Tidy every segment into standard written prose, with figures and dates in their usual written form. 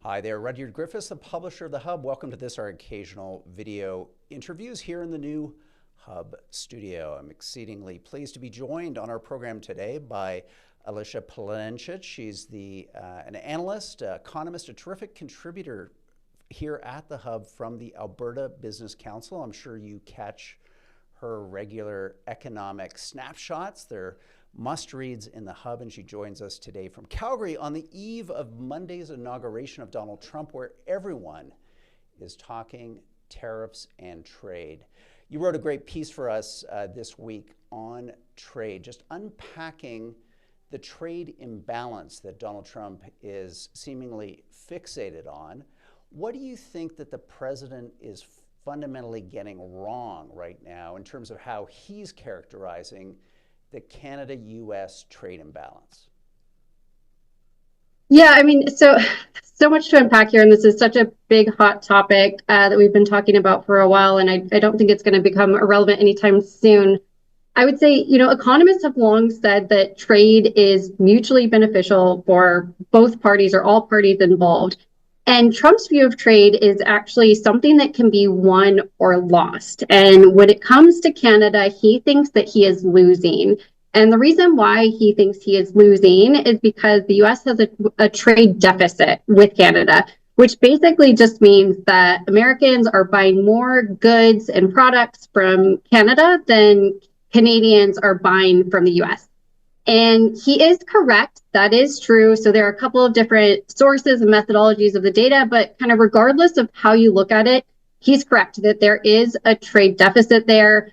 Hi there, Rudyard Griffiths, the publisher of The Hub. Welcome to this, our occasional video interviews here in the new Hub studio. I'm exceedingly pleased to be joined on our program today by Alicia Planincic. She's an analyst, economist, a terrific contributor here at The Hub from the Alberta Business Council. I'm sure you catch her regular economic snapshots. They're must-reads in The Hub, and she joins us today from Calgary on the eve of Monday's inauguration of Donald Trump, where everyone is talking tariffs and trade. You wrote a great piece for us this week on trade, just unpacking the trade imbalance that Donald Trump is seemingly fixated on. What do you think that the president is fundamentally getting wrong right now in terms of how he's characterizing the Canada-U.S. trade imbalance? Yeah, I mean, so much to unpack here, and this is such a big, hot topic that we've been talking about for a while, and I don't think it's going to become irrelevant anytime soon. I would say, economists have long said that trade is mutually beneficial for both parties or all parties involved. And Trump's view of trade is actually something that can be won or lost. And when it comes to Canada, he thinks that he is losing. And the reason why he thinks he is losing is because the U.S. has a trade deficit with Canada, which basically just means that Americans are buying more goods and products from Canada than Canadians are buying from the U.S. And he is correct. That is true. So there are a couple of different sources and methodologies of the data, but kind of regardless of how you look at it, he's correct that there is a trade deficit there.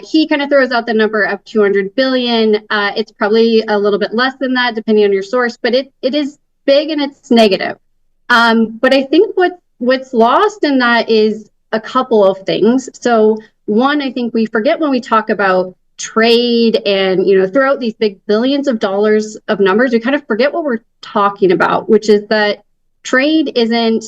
He kind of throws out the number of 200 billion. It's probably a little bit less than that, depending on your source, but it is big and it's negative. But I think what's lost in that is a couple of things. So one, I think we forget when we talk about trade and throughout these big billions of dollars of numbers, we kind of forget what we're talking about, which is that trade isn't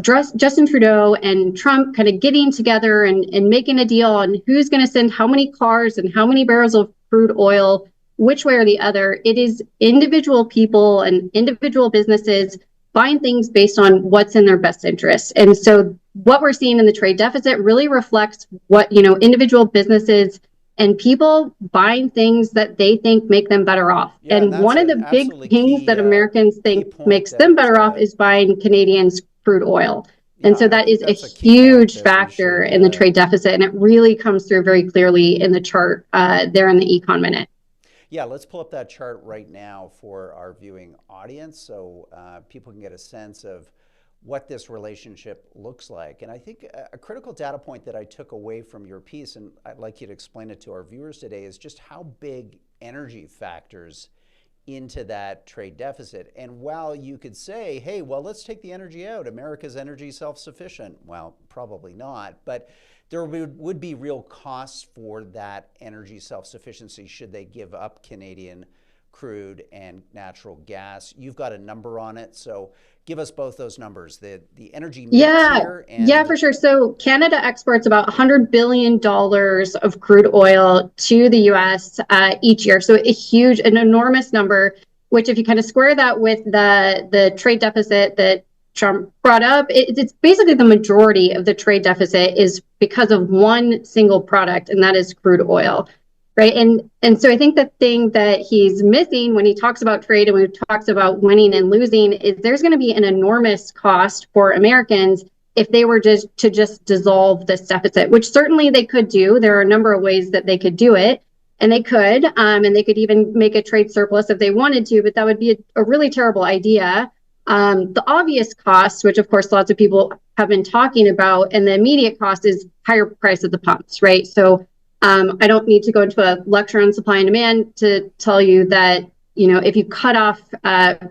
Justin Trudeau and Trump kind of getting together and making a deal on who's going to send how many cars and how many barrels of crude oil which way or the other. It is individual people and individual businesses buying things based on what's in their best interest. And so what we're seeing in the trade deficit really reflects what, individual businesses and people buying things that they think make them better off. Yeah, and one of the big things that Americans think makes them better off is buying Canadians' crude oil. And so that is a huge factor in the trade deficit. And it really comes through very clearly in the chart there in the Econ Minute. Yeah, let's pull up that chart right now for our viewing audience so people can get a sense of what this relationship looks like. And I think a critical data point that I took away from your piece, and I'd like you to explain it to our viewers today, is just how big energy factors into that trade deficit. And while you could say, hey, well, let's take the energy out, America's energy self-sufficient. Well, probably not, but there would be real costs for that energy self-sufficiency should they give up Canadian crude and natural gas. You've got a number on it, so give us both those numbers, the energy mix here. Yeah, for sure. So Canada exports about $100 billion of crude oil to the U.S. Each year. So an enormous number, which if you kind of square that with the trade deficit that Trump brought up, it's basically the majority of the trade deficit is because of one single product, and that is crude oil, right? And so I think the thing that he's missing when he talks about trade and when he talks about winning and losing is there's going to be an enormous cost for Americans if they were to just dissolve this deficit, which certainly they could do. There are a number of ways that they could do it, and they could even make a trade surplus if they wanted to, but that would be a really terrible idea. The obvious cost, which of course lots of people have been talking about, and the immediate cost is higher price at the pumps, right? So I don't need to go into a lecture on supply and demand to tell you that, if you cut off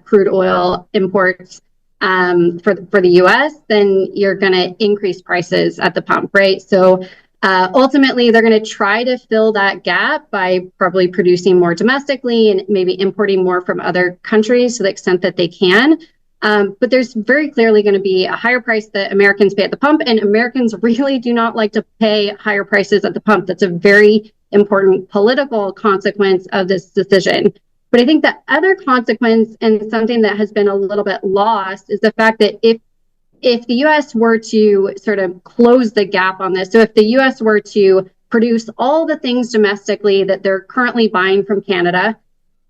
crude oil imports for the U.S., then you're going to increase prices at the pump, right? So ultimately, they're going to try to fill that gap by probably producing more domestically and maybe importing more from other countries to the extent that they can. But there's very clearly going to be a higher price that Americans pay at the pump, and Americans really do not like to pay higher prices at the pump. That's a very important political consequence of this decision. But I think the other consequence, and something that has been a little bit lost, is the fact that if the US were to sort of close the gap on this, so if the US were to produce all the things domestically that they're currently buying from Canada,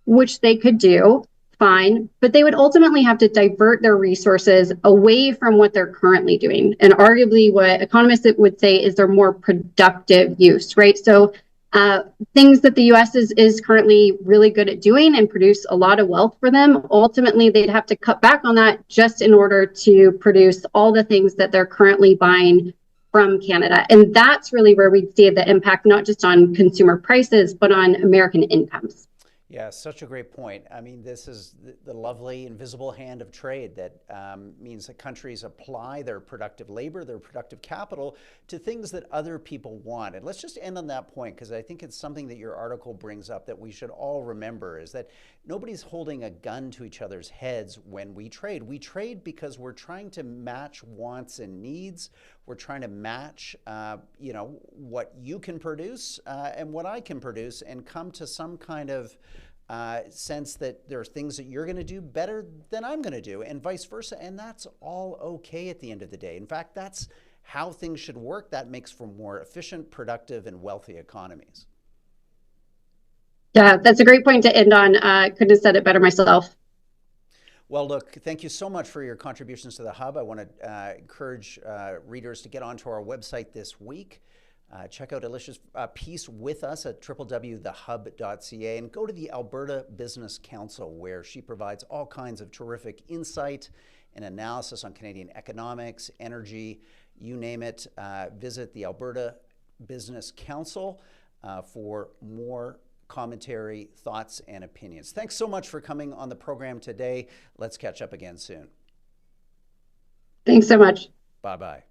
which they could do, fine, but they would ultimately have to divert their resources away from what they're currently doing. And arguably, what economists would say is their more productive use, right? So things that the US is currently really good at doing and produce a lot of wealth for them, ultimately they'd have to cut back on that just in order to produce all the things that they're currently buying from Canada. And that's really where we'd see the impact, not just on consumer prices, but on American incomes. Yeah, such a great point. I mean, this is the lovely invisible hand of trade that means that countries apply their productive labor, their productive capital to things that other people want. And let's just end on that point, because I think it's something that your article brings up that we should all remember, is that nobody's holding a gun to each other's heads when we trade. We trade because we're trying to match wants and needs. We're trying to match, what you can produce and what I can produce, and come to some kind of sense that there are things that you're going to do better than I'm going to do, and vice versa. And that's all okay at the end of the day. In fact, that's how things should work. That makes for more efficient, productive, and wealthy economies. Yeah, that's a great point to end on. Couldn't have said it better myself. Well, look, thank you so much for your contributions to the Hub. I want to encourage readers to get onto our website this week. Check out Alicia's piece with us at www.thehub.ca, and go to the Alberta Business Council, where she provides all kinds of terrific insight and analysis on Canadian economics, energy, you name it. Visit the Alberta Business Council for more commentary, thoughts, and opinions. Thanks so much for coming on the program today. Let's catch up again soon. Thanks so much. Bye-bye.